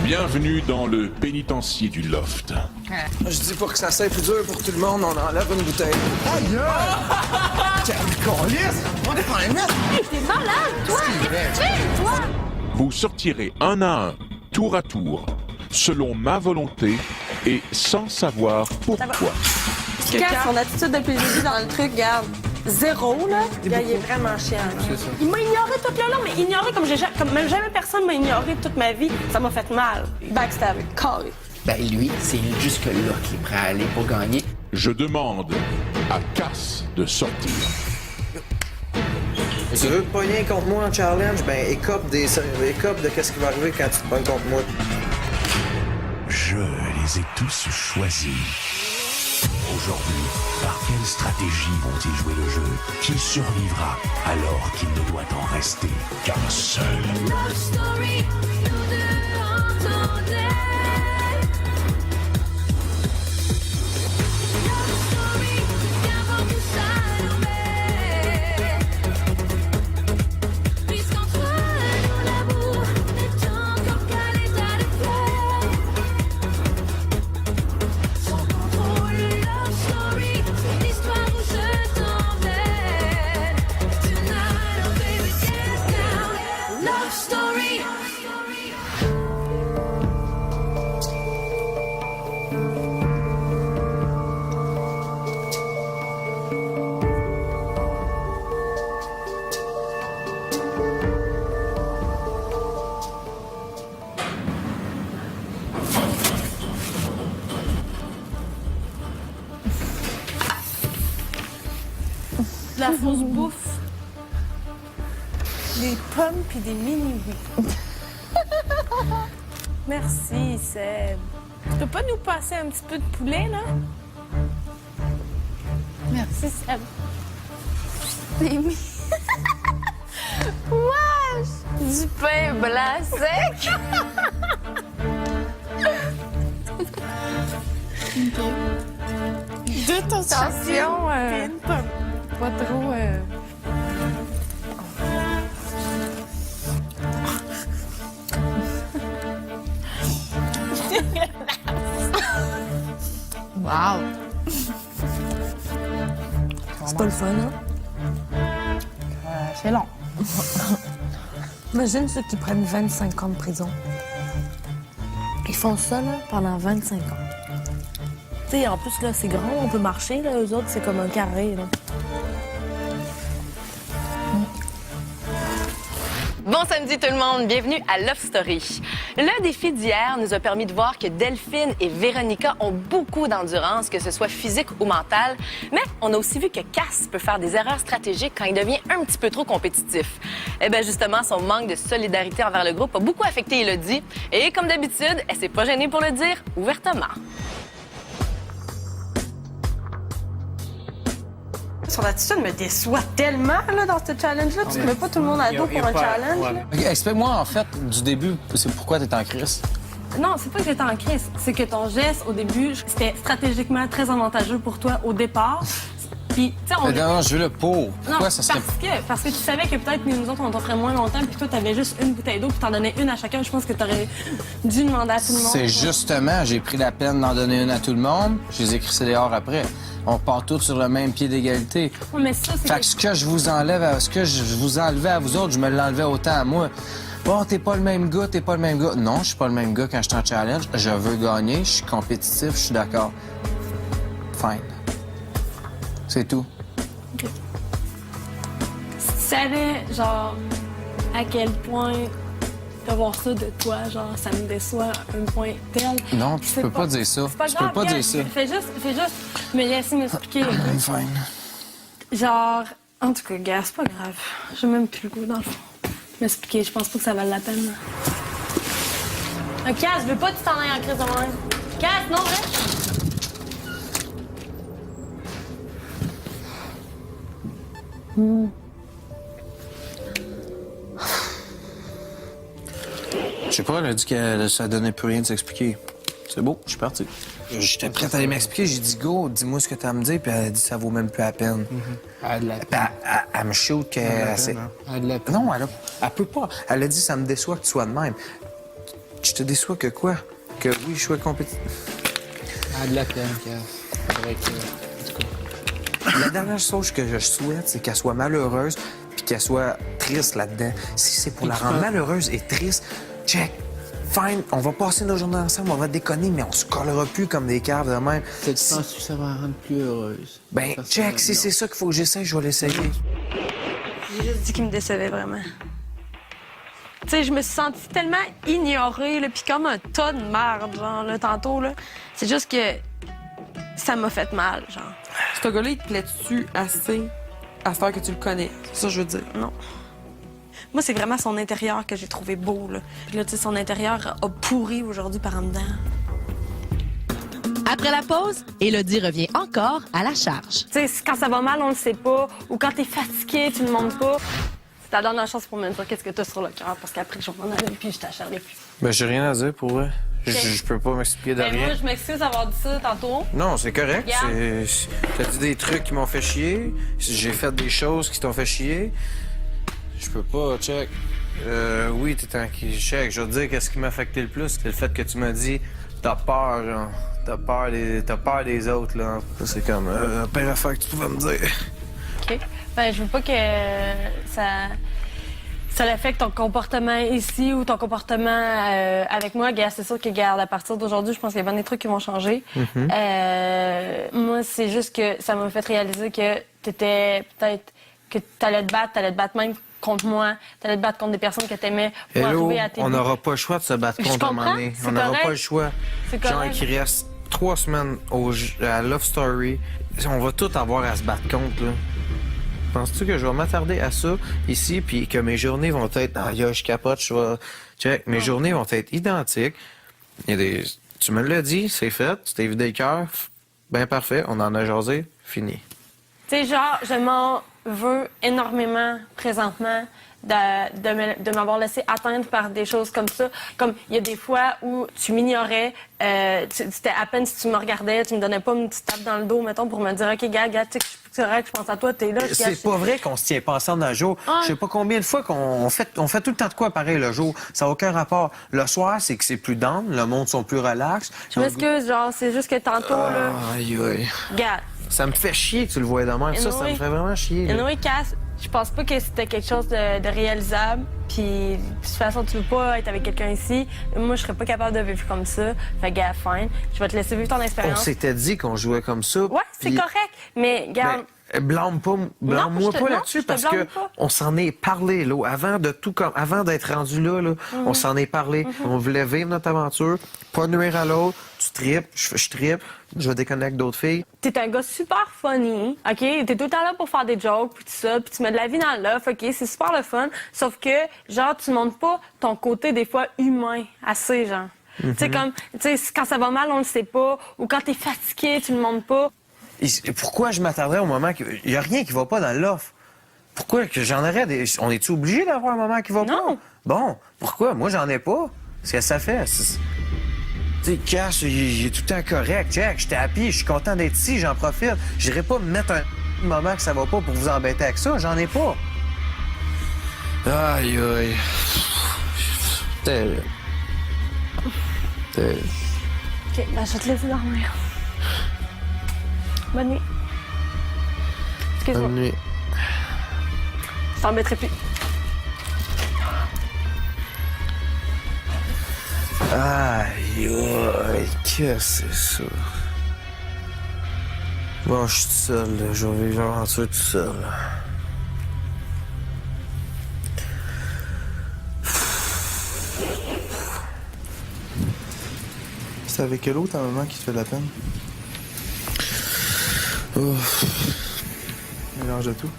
Bienvenue dans le pénitencier du Loft. Je dis pour que ça soit plus dur pour tout le monde, on enlève une bouteille. Aïe! Quelle colisse! T'es malade, toi! Toi! Vous sortirez un à un, tour à tour, selon ma volonté et sans savoir pourquoi. Casse son attitude depuis le début dans le truc, regarde. Zéro, là. Gars, il est vraiment chiant. Là. Il m'a ignoré tout le long, mais ignoré comme même jamais personne m'a ignoré toute ma vie. Ça m'a fait mal. Backstab, carré. Ben lui, c'est jusque-là qu'il est prêt à aller pour gagner. Je demande à Cass de sortir. Tu veux te pogner contre moi en challenge? Ben écope de qu'est-ce qui va arriver quand tu te pognes contre moi. Je les ai tous choisis. Aujourd'hui, par quelle stratégie vont-ils jouer le jeu? Qui survivra alors qu'il ne doit en rester qu'un seul? Love story, nous deux entendez. Love story, viens voir tout s'allumer. Puisqu'entre nous l'amour n'est encore qu'à l'état de fleur. Sans contrôle, love story, l'histoire où je t'emmène. Tonight, oh baby, get down. Love story. De la fausse bouffe. Des pommes puis des mini-oui. Merci, Seb. Tu peux pas nous passer un petit peu de poulet, là? Merci, Seb. Des mi... Wesh! Du pain blanc sec! De ton attention, une pomme. Pas trop... Wow! C'est pas le fun, hein? C'est long. Imagine ceux qui prennent 25 ans de prison. Ils font ça, là, pendant 25 ans. Tu sais, en plus, là, c'est grand, on peut marcher, là. Eux autres, c'est comme un carré, là. Bon samedi tout le monde, bienvenue à Love Story. Le défi d'hier nous a permis de voir que Delphine et Véronica ont beaucoup d'endurance, que ce soit physique ou mentale, mais on a aussi vu que Cass peut faire des erreurs stratégiques quand il devient un petit peu trop compétitif. Eh bien justement, son manque de solidarité envers le groupe a beaucoup affecté Élodie, et comme d'habitude, elle s'est pas gênée pour le dire ouvertement. Son attitude me déçoit tellement là, dans ce challenge-là. Tu ne mets pas tout le monde à dos pour un challenge. Là. Ok, explique-moi, en fait, du début, c'est pourquoi t'es en crise. Non, c'est pas que j'étais en crise. C'est que ton geste, au début, c'était stratégiquement très avantageux pour toi au départ. Puis, tu sais, on... Non, je veux le pour. Pourquoi non, ça serait... parce que tu savais que peut-être nous autres, on t'offrait moins longtemps, puis toi, t'avais juste une bouteille d'eau, puis t'en donnais une à chacun. Je pense que t'aurais dû demander à tout le monde. C'est justement, j'ai pris la peine d'en donner une à tout le monde, je les ai crissés dehors après. On part tous sur le même pied d'égalité. Ouais, mais ça, c'est... Fait que ce que je vous enlève, ce que je vous enlevais à vous autres, je me l'enlevais autant à moi. Bon, t'es pas le même gars, t'es pas le même gars. Non, je suis pas le même gars quand je suis en challenge. Je veux gagner, je suis compétitif, je suis d'accord. Fine. C'est tout. Okay. Si tu savais, genre, à quel point d'avoir ça de toi, genre, ça me déçoit à un point tel. Non, tu peux pas dire ça. C'est pas Tu grave, peux pas gars, dire ça. Fais juste me laisser m'expliquer. OK? Fine. Genre, en tout cas, gars, c'est pas grave. J'ai même plus le goût, dans le fond. M'expliquer, je pense pas que ça vaille la peine. Cass, je veux pas que tu t'en ailles en crise de même. Cass, non, reste! Je sais pas, elle a dit que ça donnait plus rien de s'expliquer. C'est beau, je suis parti. J'étais prête à aller m'expliquer. J'ai dit, go, dis-moi ce que t'as à me dire. Puis elle a dit, ça vaut même plus la peine. Elle a de la Puis peine. elle me shoot que... Elle a de la peine. Non, elle peut pas. Elle a dit, ça me déçoit que tu sois de même. je te déçois que quoi? Que oui, je sois compétitif. Ah, de la peine, Kev. C'est vrai que... En tout cas... La dernière chose que je souhaite, c'est qu'elle soit malheureuse puis qu'elle soit triste là-dedans. Si c'est pour la rendre malheureuse et triste, check. Fine, on va passer nos journées ensemble, on va déconner, mais on se collera plus comme des caves de même. Tu penses que ça va la rendre plus heureuse? Ben, Parce que- check, si non. c'est ça qu'il faut que j'essaye, je vais l'essayer. J'ai juste dit qu'il me décevait vraiment. Tu sais, je me suis sentie tellement ignorée, là, puis comme un tas de merde, genre, là, tantôt, là. C'est juste que ça m'a fait mal, genre. Ce gars-là, il te plaît-tu assez à cette heure que tu le connais? C'est ça que je veux dire. Non. Moi, c'est vraiment son intérieur que j'ai trouvé beau, là. Puis là, tu sais, son intérieur a pourri aujourd'hui par en dedans. Après la pause, Élodie revient encore à la charge. Tu sais, quand ça va mal, on le sait pas. Ou quand t'es fatigué, tu le montres pas. C'est ta dernière chance pour me dire qu'est-ce que t'as sur le cœur, parce qu'après, je vais m'en aller, puis je t'acharnerai plus. Ben, j'ai rien à dire pour vrai. Je peux pas m'expliquer de Ben, rien. moi, je m'excuse d'avoir dit ça tantôt. Non, c'est correct. Regarde. T'as dit des trucs qui m'ont fait chier. J'ai fait des choses qui t'ont fait chier. Je peux pas, check. Oui, t'es en qui check. Je veux te dire qu'est-ce qui m'a affecté le plus, c'est le fait que tu m'as dit t'as peur, genre. T'as peur des autres, là. Ça, c'est comme la pire affaire que tu pouvais me dire. OK. Ben, je veux pas que ça affecte ton comportement ici ou ton comportement avec moi. Gars, c'est sûr que, regarde, à partir d'aujourd'hui, je pense qu'il y a bien des trucs qui vont changer. Moi, c'est juste que ça m'a fait réaliser que t'étais peut-être... que t'allais te battre même contre moi, t'allais te battre contre des personnes que t'aimais pour Hello, arriver à tes on buts. n'aura pas le choix de se battre Je contre un moment comprends, donné. c'est On n'aura correct. pas le choix. C'est Genre, correct. qu'il reste 3 semaines à Love Story, on va tout avoir à se battre contre, là. Penses-tu que je vais m'attarder à ça ici, puis que mes journées vont être... Ah, je capote, je vais... Check, mes journées vont être identiques. Il y a des... Tu me l'as dit, c'est fait, tu t'es vidé le cœur. Ben parfait, on en a jasé, fini. Tu sais, genre, je m'en veux énormément présentement de m'avoir laissé atteindre par des choses comme ça. Comme il y a des fois où tu m'ignorais, c'était à peine si tu me regardais, tu me donnais pas une petite tape dans le dos, mettons, pour me dire, OK, gars, tu sais que je suis correct, je pense à toi, t'es là. C'est pas vrai qu'on se tient pas ensemble dans le jour. Ah. Je sais pas combien de fois on fait tout le temps de quoi pareil le jour. Ça n'a aucun rapport. Le soir, c'est que c'est plus down, le monde sont plus relax. Je m'excuse, genre, c'est juste que tantôt, là, Aïe, aïe. gars, Ça me fait chier que tu le vois de même. Ça me fait vraiment chier. là. Anyway, Cass, je pense pas que c'était quelque chose de réalisable. Puis, de toute façon, tu veux pas être avec quelqu'un ici. Moi, je serais pas capable de vivre comme ça. Fait que, gars, fine. Je vais te laisser vivre ton On expérience. s'était dit qu'on jouait comme ça. Ouais, c'est puis- correct. Mais, regarde, Ben, blâme-moi je te- pas non, là-dessus je te parce blâme que pas. on s'en est parlé là, avant d'être rendu là, Mhm. on s'en est parlé. On voulait vivre notre aventure, pas nuire à l'autre. Tu tripes, je trippe, je vais déconner avec d'autres filles. t'es un gars super funny, OK? T'es tout le temps là pour faire des jokes, puis tout ça, puis tu mets de la vie dans l'œuf, OK? C'est super le fun. Sauf que, genre, tu montres pas ton côté, des fois, humain, assez, genre. Tu sais, comme, tu sais, quand ça va mal, on le sait pas. Ou quand t'es fatigué, tu le montres pas. Et pourquoi je m'attarderais au moment qu'il y a rien qui va pas dans l'offre? Pourquoi que j'en aurais des... On est-tu obligé d'avoir un moment qui va Non. pas? Bon, pourquoi? Moi, j'en ai pas. Qu'est-ce que ça fait? Tu sais, Cash, il est tout le temps correct. Check, j'étais happy, je suis content d'être ici, j'en profite. J'irai pas me mettre un moment que ça va pas pour vous embêter avec ça, j'en ai pas. Aïe, aïe. Terrible. Terrible. OK, ben, je vais te laisser dormir. Bonne nuit. Excuse-moi, Bonne nuit. je t'embêterai plus. Aïe, aïe, qu'est-ce que c'est ça? Bon, je suis tout seul, là. Je vais vivre l'aventure tout seul. là. C'est avec quel autre, ta maman, qui te fait de la peine? Mélange de tout.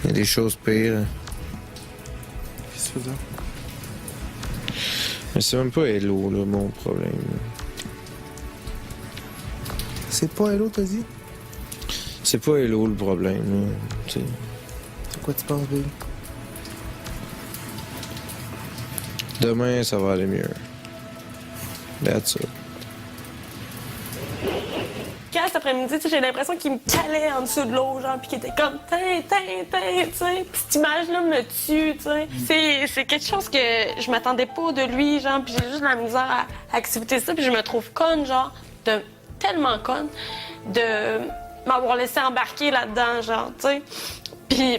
Il y a des choses pires. Qu'est-ce que tu veux dire? Mais c'est même pas Hello, là, mon problème. C'est pas Hello, t'as dit? C'est pas Hello le problème, là. Tu sais. C'est quoi tu penses, baby? Demain, ça va aller mieux. That's it. Cass, cet après-midi, tu sais, j'ai l'impression qu'il me calait en dessous de l'eau, genre, puis qu'il était comme tin, tu sais. Puis cette image-là me tue, tu sais. C'est quelque chose que je m'attendais pas de lui, genre, puis j'ai juste de la misère à accepter ça, puis je me trouve conne, genre, tellement conne, de m'avoir laissé embarquer là-dedans, genre, tu sais. Puis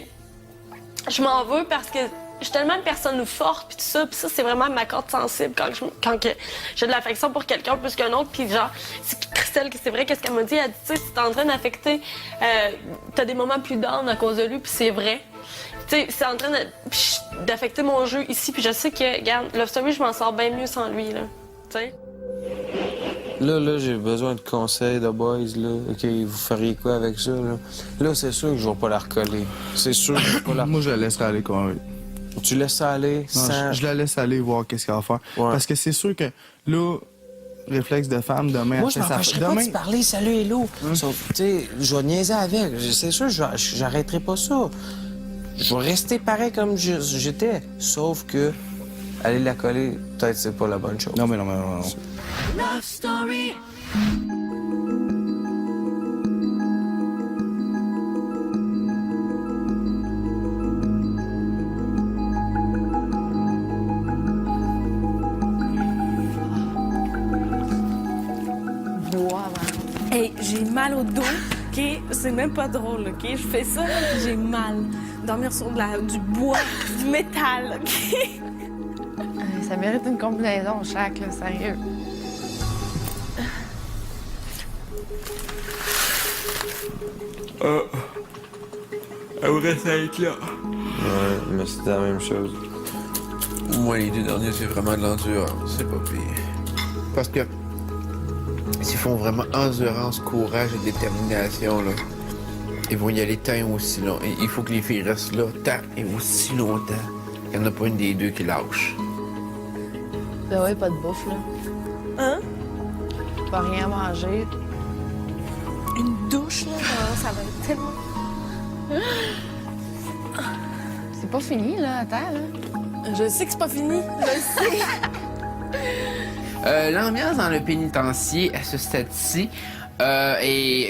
je m'en veux parce que je suis tellement une personne forte, puis tout ça, puis ça, c'est vraiment ma corde sensible quand j'ai de l'affection pour quelqu'un plus qu'un autre, puis genre, c'est Christelle, c'est vrai, qu'est-ce qu'elle m'a dit? Elle dit, tu sais, c'est en train d'affecter, t'as des moments plus down à cause de lui, puis c'est vrai. Tu sais, c'est en train d'affecter mon jeu ici, puis je sais que, regarde, Love Story, je m'en sors bien mieux sans lui, là, tu sais. Là, j'ai besoin de conseils de boys, là. OK, vous feriez quoi avec ça, là? Là, c'est sûr que je vais pas la recoller. C'est sûr que je vais pas la... Moi, je la laisserai aller quand même. Tu laisses ça aller sans... Je la laisse aller voir qu'est-ce qu'elle va faire. Ouais. Parce que c'est sûr que, là, réflexe de femme, demain... Moi, je m'empêcherai pas de parler, salut, hello. Sauf, tu sais, je vais niaiser avec. C'est sûr, j'arrêterai pas ça. Je vais rester pareil comme j'étais. Sauf que, aller la coller, peut-être c'est pas la bonne chose. Non. Love Story. Hey, j'ai mal au dos, OK? C'est même pas drôle, OK? Je fais ça, là, puis j'ai mal. Dormir sur du bois, du métal, OK? Ça mérite une combinaison chaque, là, sérieux. Elle reste être là. Ouais, mais c'est la même chose. Moi, les 2 derniers, c'est vraiment de l'endurance. C'est pas pire. Parce que s'ils font vraiment endurance, courage et détermination, là, ils vont y aller tant et aussi long. Et il faut que les filles restent là tant et aussi longtemps. Il n'y en a pas une des deux qui lâche. Ben ouais, pas de bouffe, là. Hein? Pas rien à manger. Une douche, là, ça va être tellement... C'est pas fini, là, attends, là. Je sais que c'est pas fini, je le sais. L'ambiance dans le pénitencier à ce stade-ci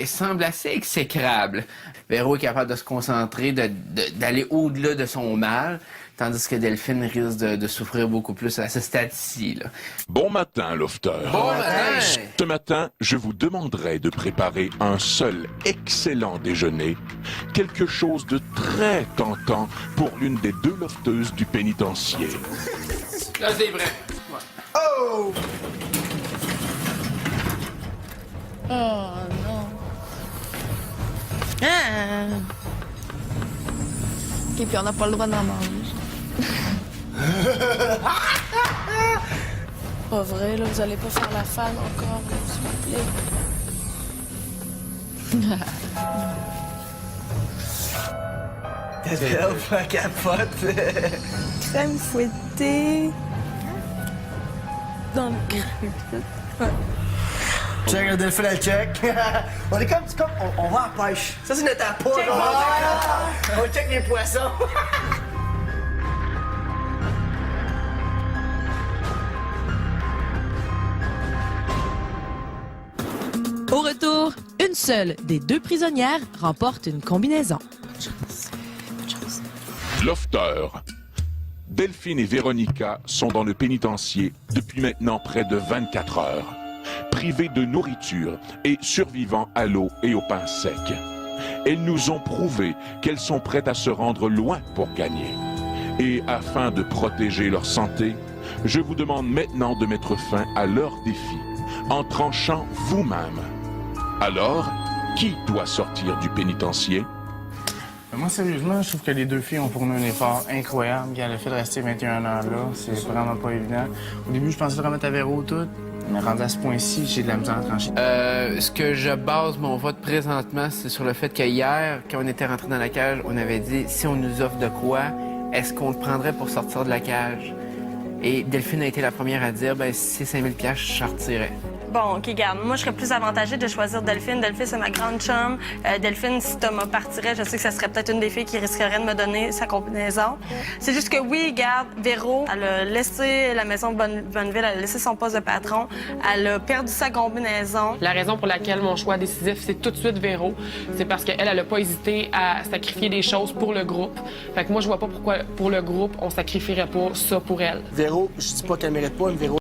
semble assez exécrable. Véro est capable de se concentrer, d'aller au-delà de son mal, tandis que Delphine risque de souffrir beaucoup plus à ce stade-ci. Là. Bon matin, Lofter. Bon matin! Ce matin, je vous demanderai de préparer un seul excellent déjeuner, quelque chose de très tentant pour l'une des 2 lofteuses du pénitencier. Là, c'est vrai. Oh! Oh non. Ah. OK, puis on n'a pas le droit d'en manger. Pas vrai, là, vous allez pas faire la fan encore, là, s'il vous plaît. T'as capote. Crème fouettée. Dans le ouais. Check le Delphine, elle check. On est comme on va à la pêche. Ça, c'est notre appât. On check les poissons. Au retour, une seule des 2 prisonnières remporte une combinaison. Lofter. Delphine et Véronica sont dans le pénitencier depuis maintenant près de 24 heures, privées de nourriture et survivant à l'eau et au pain sec. Elles nous ont prouvé qu'elles sont prêtes à se rendre loin pour gagner. Et afin de protéger leur santé, je vous demande maintenant de mettre fin à leur défi en tranchant vous-même. Alors, qui doit sortir du pénitencier? Moi, sérieusement, je trouve que les 2 filles ont fourni un effort incroyable. Le fait de rester 21 ans là, c'est vraiment pas évident. Au début, je pensais le remettre à Véro tout, mais rendu à ce point-ci, j'ai de la misère à trancher. Ce que je base mon vote présentement, c'est sur le fait qu'hier, quand on était rentré dans la cage, on avait dit, si on nous offre de quoi, est-ce qu'on le prendrait pour sortir de la cage? Et Delphine a été la première à dire, ben si c'est 5000 $, je sortirais. Bon, OK, garde. Moi, je serais plus avantagée de choisir Delphine. Delphine, c'est ma grande chum. Delphine, si Thomas partirait, je sais que ça serait peut-être une des filles qui risquerait de me donner sa combinaison. C'est juste que oui, garde, Véro, elle a laissé la maison Bonneville, elle a laissé son poste de patron, elle a perdu sa combinaison. La raison pour laquelle mon choix décisif, c'est tout de suite Véro, c'est parce qu'elle, elle a pas hésité à sacrifier des choses pour le groupe. Fait que moi, je vois pas pourquoi, pour le groupe, on sacrifierait pas ça pour elle. Véro, je dis pas qu'elle mérite pas, mais Véro,